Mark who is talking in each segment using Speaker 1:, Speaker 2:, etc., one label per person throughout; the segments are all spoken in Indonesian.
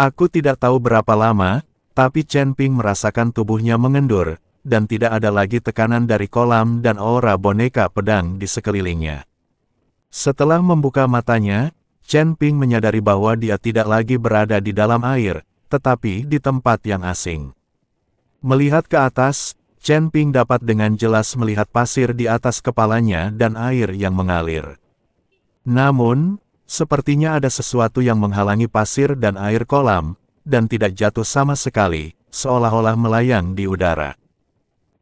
Speaker 1: Aku tidak tahu berapa lama, tapi Chen Ping merasakan tubuhnya mengendur, dan tidak ada lagi tekanan dari kolam dan aura boneka pedang di sekelilingnya. Setelah membuka matanya, Chen Ping menyadari bahwa dia tidak lagi berada di dalam air, tetapi di tempat yang asing. Melihat ke atas, Chen Ping dapat dengan jelas melihat pasir di atas kepalanya dan air yang mengalir. Namun, sepertinya ada sesuatu yang menghalangi pasir dan air kolam, dan tidak jatuh sama sekali, seolah-olah melayang di udara.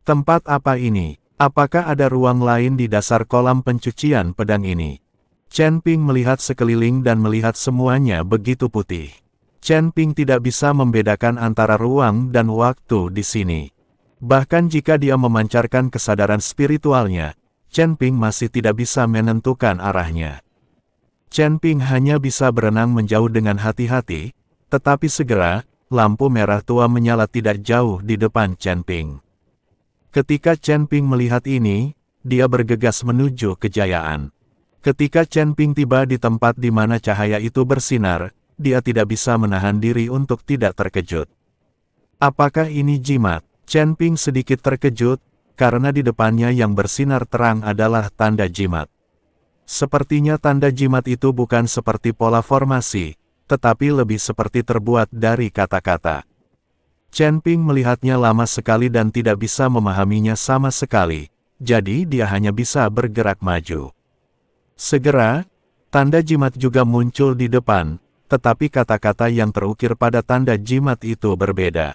Speaker 1: Tempat apa ini? Apakah ada ruang lain di dasar kolam pencucian pedang ini? Chen Ping melihat sekeliling dan melihat semuanya begitu putih. Chen Ping tidak bisa membedakan antara ruang dan waktu di sini. Bahkan jika dia memancarkan kesadaran spiritualnya, Chen Ping masih tidak bisa menentukan arahnya. Chen Ping hanya bisa berenang menjauh dengan hati-hati, tetapi segera, lampu merah tua menyala tidak jauh di depan Chen Ping. Ketika Chen Ping melihat ini, dia bergegas menuju kejayaan. Ketika Chen Ping tiba di tempat di mana cahaya itu bersinar, dia tidak bisa menahan diri untuk tidak terkejut. Apakah ini jimat? Chen Ping sedikit terkejut, karena di depannya yang bersinar terang adalah tanda jimat. Sepertinya tanda jimat itu bukan seperti pola formasi, tetapi lebih seperti terbuat dari kata-kata. Chen Ping melihatnya lama sekali dan tidak bisa memahaminya sama sekali, jadi dia hanya bisa bergerak maju. Segera, tanda jimat juga muncul di depan, tetapi kata-kata yang terukir pada tanda jimat itu berbeda.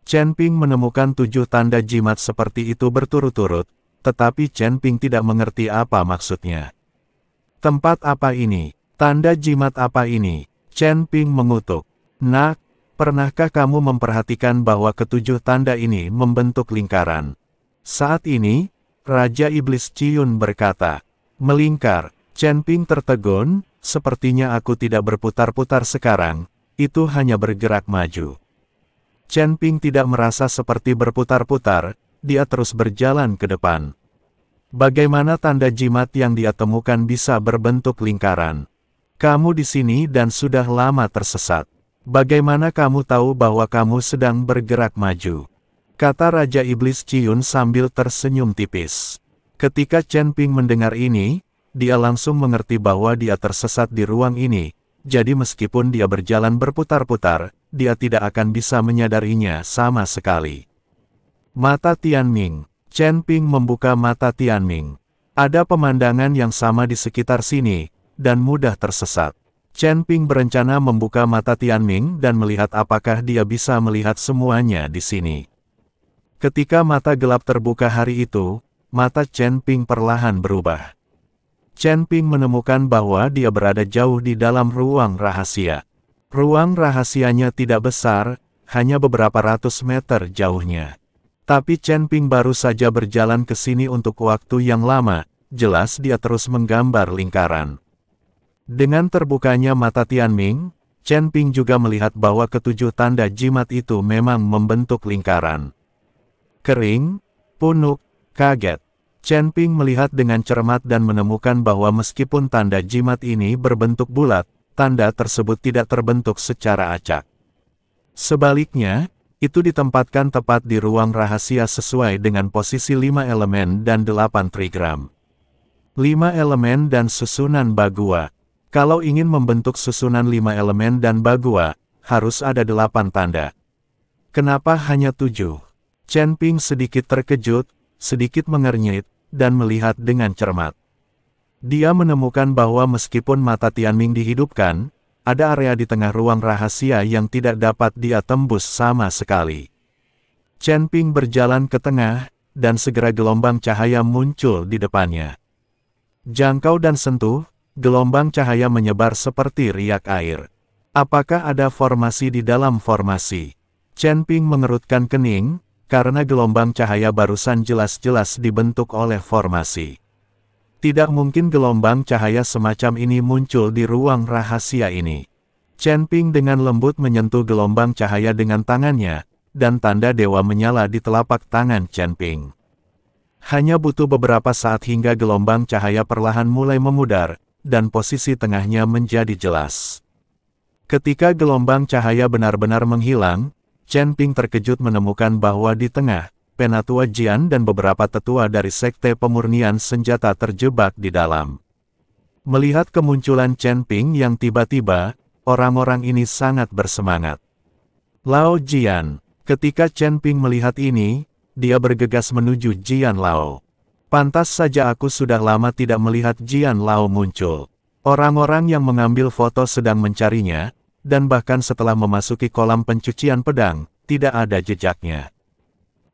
Speaker 1: Chen Ping menemukan 7 tanda jimat seperti itu berturut-turut, tetapi Chen Ping tidak mengerti apa maksudnya. Tempat apa ini? Tanda jimat apa ini? Chen Ping mengutuk. Nak, pernahkah kamu memperhatikan bahwa ketujuh tanda ini membentuk lingkaran? Saat ini, Raja Iblis Ciyun berkata, melingkar. Chen Ping tertegun, sepertinya aku tidak berputar-putar sekarang, itu hanya bergerak maju. Chen Ping tidak merasa seperti berputar-putar, dia terus berjalan ke depan. Bagaimana tanda jimat yang dia temukan bisa berbentuk lingkaran? Kamu di sini dan sudah lama tersesat. Bagaimana kamu tahu bahwa kamu sedang bergerak maju? Kata Raja Iblis Ciyun sambil tersenyum tipis. Ketika Chen Ping mendengar ini, dia langsung mengerti bahwa dia tersesat di ruang ini, jadi meskipun dia berjalan berputar-putar, dia tidak akan bisa menyadarinya sama sekali. Mata Tianming. Chen Ping membuka mata Tianming. Ada pemandangan yang sama di sekitar sini, dan mudah tersesat. Chen Ping berencana membuka mata Tianming dan melihat apakah dia bisa melihat semuanya di sini. Ketika mata gelap terbuka hari itu, mata Chen Ping perlahan berubah. Chen Ping menemukan bahwa dia berada jauh di dalam ruang rahasia. Ruang rahasianya tidak besar, hanya beberapa ratus meter jauhnya. Tapi Chen Ping baru saja berjalan ke sini untuk waktu yang lama, jelas dia terus menggambar lingkaran. Dengan terbukanya mata Tianming, Chen Ping juga melihat bahwa ketujuh tanda jimat itu memang membentuk lingkaran. Kering, punuk, kaget. Chen Ping melihat dengan cermat dan menemukan bahwa meskipun tanda jimat ini berbentuk bulat, tanda tersebut tidak terbentuk secara acak. Sebaliknya, itu ditempatkan tepat di ruang rahasia sesuai dengan posisi 5 elemen dan 8 trigram. 5 elemen dan susunan bagua. Kalau ingin membentuk susunan 5 elemen dan bagua, harus ada 8 tanda. Kenapa hanya 7? Chen Ping sedikit terkejut, sedikit mengernyit, dan melihat dengan cermat. Dia menemukan bahwa meskipun mata Tianming dihidupkan, ada area di tengah ruang rahasia yang tidak dapat dia tembus sama sekali. Chen Ping berjalan ke tengah, dan segera gelombang cahaya muncul di depannya. Jangkau dan sentuh, gelombang cahaya menyebar seperti riak air. Apakah ada formasi di dalam formasi? Chen Ping mengerutkan kening, karena gelombang cahaya barusan jelas-jelas dibentuk oleh formasi. Tidak mungkin gelombang cahaya semacam ini muncul di ruang rahasia ini. Chen Ping dengan lembut menyentuh gelombang cahaya dengan tangannya, dan tanda dewa menyala di telapak tangan Chen Ping. Hanya butuh beberapa saat hingga gelombang cahaya perlahan mulai memudar, dan posisi tengahnya menjadi jelas. Ketika gelombang cahaya benar-benar menghilang, Chen Ping terkejut menemukan bahwa di tengah, Penatua Jian dan beberapa tetua dari Sekte Pemurnian Senjata terjebak di dalam. Melihat kemunculan Chen Ping yang tiba-tiba, orang-orang ini sangat bersemangat. Lao Jian. Ketika Chen Ping melihat ini, dia bergegas menuju Jian Lao. Pantas saja aku sudah lama tidak melihat Jian Lao muncul. Orang-orang yang mengambil foto sedang mencarinya, dan bahkan setelah memasuki kolam pencucian pedang, tidak ada jejaknya.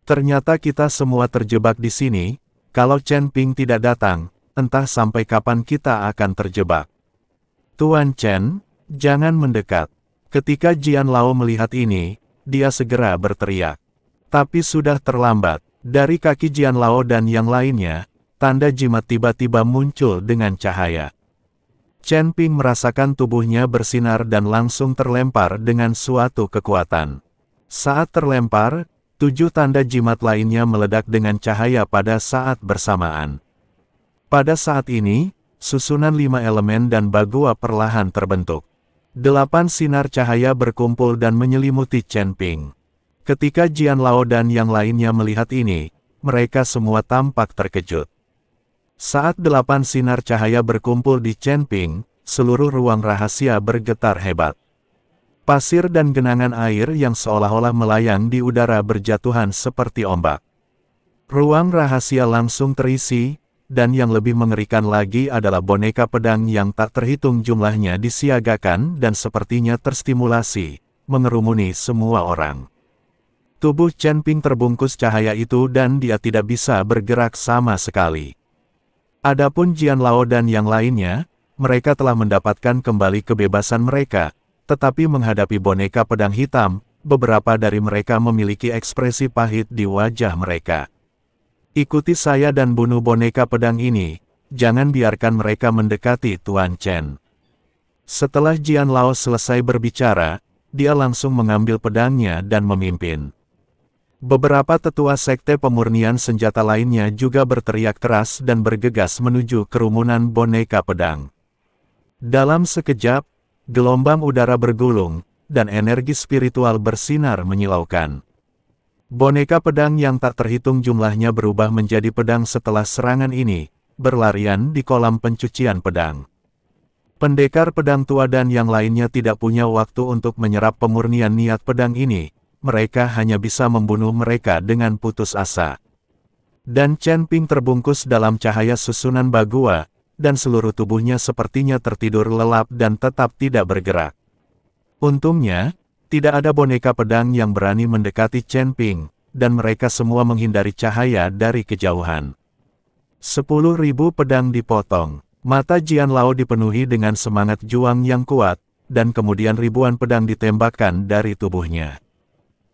Speaker 1: Ternyata kita semua terjebak di sini, kalau Chen Ping tidak datang, entah sampai kapan kita akan terjebak. Tuan Chen, jangan mendekat. Ketika Jian Lao melihat ini, dia segera berteriak. Tapi sudah terlambat. Dari kaki Jian Lao dan yang lainnya, tanda jimat tiba-tiba muncul dengan cahaya. Chen Ping merasakan tubuhnya bersinar dan langsung terlempar dengan suatu kekuatan. Saat terlempar, 7 tanda jimat lainnya meledak dengan cahaya pada saat bersamaan. Pada saat ini, susunan 5 elemen dan bagua perlahan terbentuk. 8 sinar cahaya berkumpul dan menyelimuti Chen Ping. Ketika Jian Lao dan yang lainnya melihat ini, mereka semua tampak terkejut. Saat 8 sinar cahaya berkumpul di Chen Ping, seluruh ruang rahasia bergetar hebat. Pasir dan genangan air yang seolah-olah melayang di udara berjatuhan seperti ombak. Ruang rahasia langsung terisi, dan yang lebih mengerikan lagi adalah boneka pedang yang tak terhitung jumlahnya disiagakan dan sepertinya terstimulasi, mengerumuni semua orang. Tubuh Chen Ping terbungkus cahaya itu dan dia tidak bisa bergerak sama sekali. Adapun Jian Lao dan yang lainnya, mereka telah mendapatkan kembali kebebasan mereka, tetapi menghadapi boneka pedang hitam, beberapa dari mereka memiliki ekspresi pahit di wajah mereka. Ikuti saya dan bunuh boneka pedang ini, jangan biarkan mereka mendekati Tuan Chen. Setelah Jian Lao selesai berbicara, dia langsung mengambil pedangnya dan memimpin. Beberapa tetua Sekte Pemurnian Senjata lainnya juga berteriak keras dan bergegas menuju kerumunan boneka pedang. Dalam sekejap, gelombang udara bergulung, dan energi spiritual bersinar menyilaukan. Boneka pedang yang tak terhitung jumlahnya berubah menjadi pedang setelah serangan ini, berlarian di kolam pencucian pedang. Pendekar pedang tua dan yang lainnya tidak punya waktu untuk menyerap pemurnian niat pedang ini, mereka hanya bisa membunuh mereka dengan putus asa. Dan Chen Ping terbungkus dalam cahaya susunan bagua, dan seluruh tubuhnya sepertinya tertidur lelap dan tetap tidak bergerak. Untungnya, tidak ada boneka pedang yang berani mendekati Chen Ping, dan mereka semua menghindari cahaya dari kejauhan. 10.000 pedang dipotong. Mata Jian Lao dipenuhi dengan semangat juang yang kuat, dan kemudian ribuan pedang ditembakkan dari tubuhnya.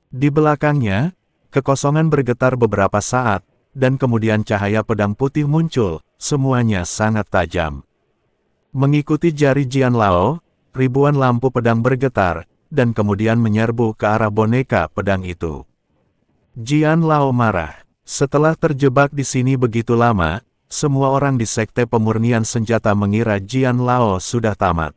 Speaker 1: Di belakangnya, kekosongan bergetar beberapa saat, dan kemudian cahaya pedang putih muncul, semuanya sangat tajam. Mengikuti jari Jian Lao, ribuan lampu pedang bergetar, dan kemudian menyerbu ke arah boneka pedang itu. Jian Lao marah. Setelah terjebak di sini begitu lama, semua orang di Sekte Pemurnian Senjata mengira Jian Lao sudah tamat.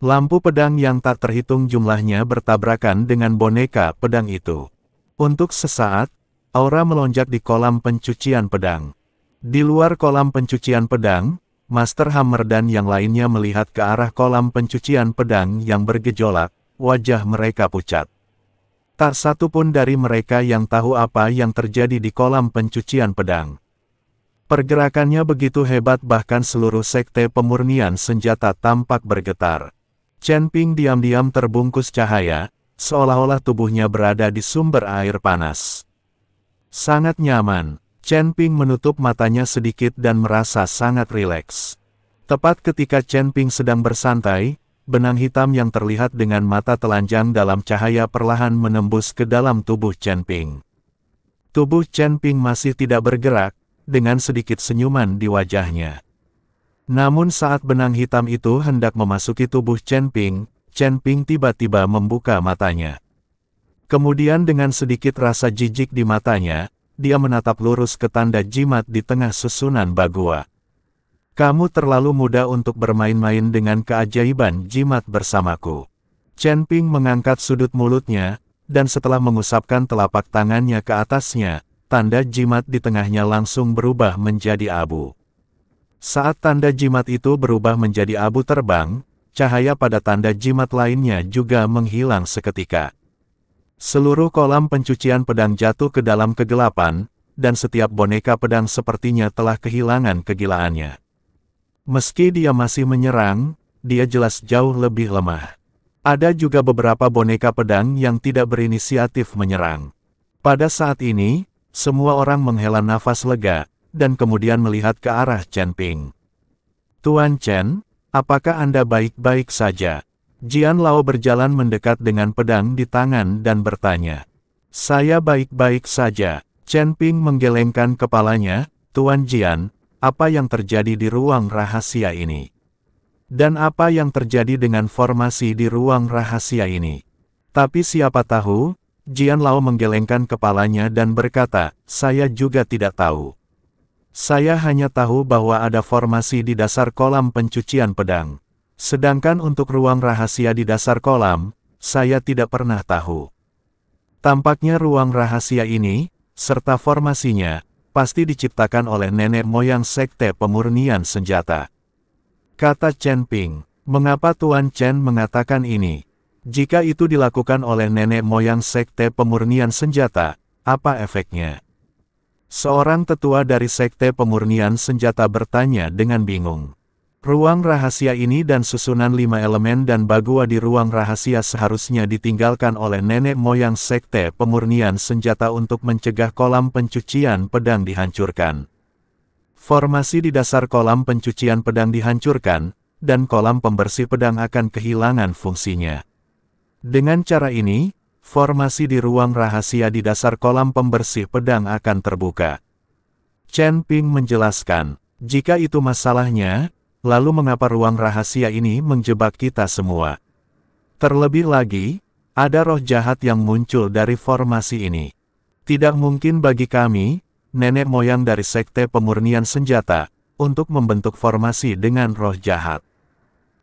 Speaker 1: Lampu pedang yang tak terhitung jumlahnya bertabrakan dengan boneka pedang itu. Untuk sesaat, aura melonjak di kolam pencucian pedang. Di luar kolam pencucian pedang, Master Hammer dan yang lainnya melihat ke arah kolam pencucian pedang yang bergejolak. Wajah mereka pucat. Tak satu pun dari mereka yang tahu apa yang terjadi di kolam pencucian pedang. Pergerakannya begitu hebat bahkan seluruh Sekte Pemurnian Senjata tampak bergetar. Chen Ping diam-diam terbungkus cahaya, seolah-olah tubuhnya berada di sumber air panas. Sangat nyaman, Chen Ping menutup matanya sedikit dan merasa sangat rileks. Tepat ketika Chen Ping sedang bersantai, benang hitam yang terlihat dengan mata telanjang dalam cahaya perlahan menembus ke dalam tubuh Chen Ping. Tubuh Chen Ping masih tidak bergerak, dengan sedikit senyuman di wajahnya. Namun saat benang hitam itu hendak memasuki tubuh Chen Ping tiba-tiba membuka matanya. Kemudian dengan sedikit rasa jijik di matanya, dia menatap lurus ke tanda jimat di tengah susunan bagua. Kamu terlalu muda untuk bermain-main dengan keajaiban jimat bersamaku. Chen Ping mengangkat sudut mulutnya, dan setelah mengusapkan telapak tangannya ke atasnya, tanda jimat di tengahnya langsung berubah menjadi abu. Saat tanda jimat itu berubah menjadi abu terbang, cahaya pada tanda jimat lainnya juga menghilang seketika. Seluruh kolam pencucian pedang jatuh ke dalam kegelapan, dan setiap boneka pedang sepertinya telah kehilangan kegilaannya. Meski dia masih menyerang, dia jelas jauh lebih lemah. Ada juga beberapa boneka pedang yang tidak berinisiatif menyerang. Pada saat ini, semua orang menghela nafas lega, dan kemudian melihat ke arah Chen Ping. Tuan Chen, apakah Anda baik-baik saja? Jian Lao berjalan mendekat dengan pedang di tangan dan bertanya. Saya baik-baik saja. Chen Ping menggelengkan kepalanya. Tuan Jian, apa yang terjadi di ruang rahasia ini? Dan apa yang terjadi dengan formasi di ruang rahasia ini? Tapi siapa tahu? Jian Lao menggelengkan kepalanya dan berkata, saya juga tidak tahu. Saya hanya tahu bahwa ada formasi di dasar kolam pencucian pedang. Sedangkan untuk ruang rahasia di dasar kolam, saya tidak pernah tahu. Tampaknya ruang rahasia ini, serta formasinya, pasti diciptakan oleh nenek moyang sekte pemurnian senjata. Kata Chen Ping, mengapa Tuan Chen mengatakan ini? Jika itu dilakukan oleh nenek moyang sekte pemurnian senjata, apa efeknya? Seorang tetua dari sekte pemurnian senjata bertanya dengan bingung. Ruang rahasia ini dan susunan 5 elemen dan bagua di ruang rahasia seharusnya ditinggalkan oleh nenek moyang sekte pemurnian senjata untuk mencegah kolam pencucian pedang dihancurkan. Formasi di dasar kolam pencucian pedang dihancurkan, dan kolam pembersih pedang akan kehilangan fungsinya. Dengan cara ini, formasi di ruang rahasia di dasar kolam pembersih pedang akan terbuka. Chen Ping menjelaskan, jika itu masalahnya, lalu mengapa ruang rahasia ini menjebak kita semua? Terlebih lagi, ada roh jahat yang muncul dari formasi ini. Tidak mungkin bagi kami, nenek moyang dari sekte pemurnian senjata, untuk membentuk formasi dengan roh jahat.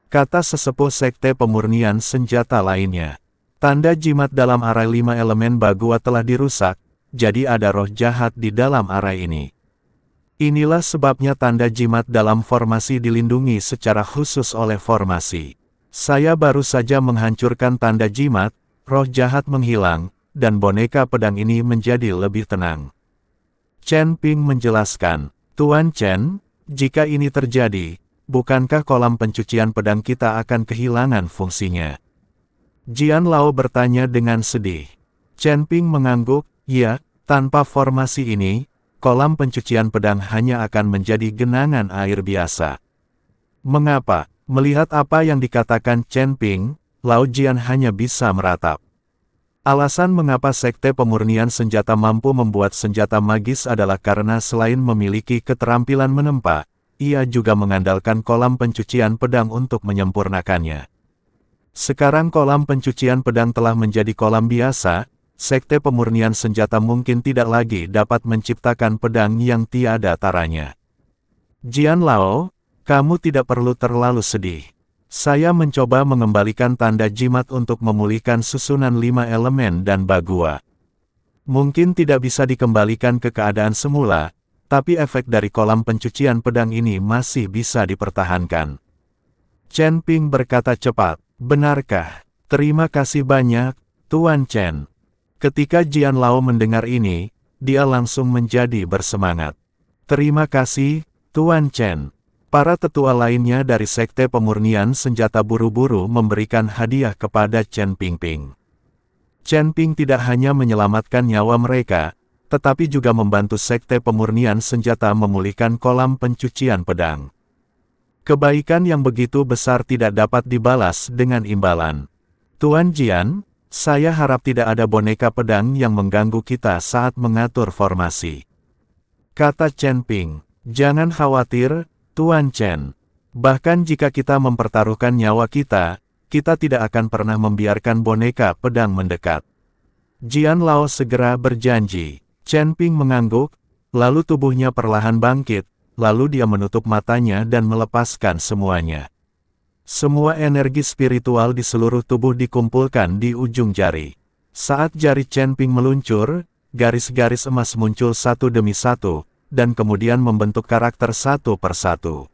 Speaker 1: Kata sesepuh sekte pemurnian senjata lainnya. Tanda jimat dalam arai 5 elemen bagua telah dirusak, jadi ada roh jahat di dalam arai ini. Inilah sebabnya tanda jimat dalam formasi dilindungi secara khusus oleh formasi. Saya baru saja menghancurkan tanda jimat, roh jahat menghilang, dan boneka pedang ini menjadi lebih tenang. Chen Ping menjelaskan, Tuan Chen, jika ini terjadi, bukankah kolam pencucian pedang kita akan kehilangan fungsinya? Jian Lao bertanya dengan sedih. Chen Ping mengangguk, ya, tanpa formasi ini, kolam pencucian pedang hanya akan menjadi genangan air biasa. Mengapa? Melihat apa yang dikatakan Chen Ping, Lao Jian hanya bisa meratap. Alasan mengapa sekte pemurnian senjata mampu membuat senjata magis adalah karena selain memiliki keterampilan menempa, ia juga mengandalkan kolam pencucian pedang untuk menyempurnakannya. Sekarang kolam pencucian pedang telah menjadi kolam biasa, sekte pemurnian senjata mungkin tidak lagi dapat menciptakan pedang yang tiada taranya. Jian Lao, kamu tidak perlu terlalu sedih. Saya mencoba mengembalikan tanda jimat untuk memulihkan susunan 5 elemen dan bagua. Mungkin tidak bisa dikembalikan ke keadaan semula, tapi efek dari kolam pencucian pedang ini masih bisa dipertahankan. Chen Ping berkata cepat. Benarkah? Terima kasih banyak, Tuan Chen. Ketika Jian Lao mendengar ini, dia langsung menjadi bersemangat. Terima kasih, Tuan Chen. Para tetua lainnya dari sekte pemurnian senjata buru-buru memberikan hadiah kepada Chen Ping. Chen Ping tidak hanya menyelamatkan nyawa mereka, tetapi juga membantu sekte pemurnian senjata memulihkan kolam pencucian pedang. Kebaikan yang begitu besar tidak dapat dibalas dengan imbalan. Tuan Jian, saya harap tidak ada boneka pedang yang mengganggu kita saat mengatur formasi. Kata Chen Ping, jangan khawatir, Tuan Chen. Bahkan jika kita mempertaruhkan nyawa kita tidak akan pernah membiarkan boneka pedang mendekat. Jian Lao segera berjanji. Chen Ping mengangguk, lalu tubuhnya perlahan bangkit. Lalu dia menutup matanya dan melepaskan semuanya. Semua energi spiritual di seluruh tubuh dikumpulkan di ujung jari. Saat jari Chen Ping meluncur, garis-garis emas muncul satu demi satu, dan kemudian membentuk karakter satu persatu.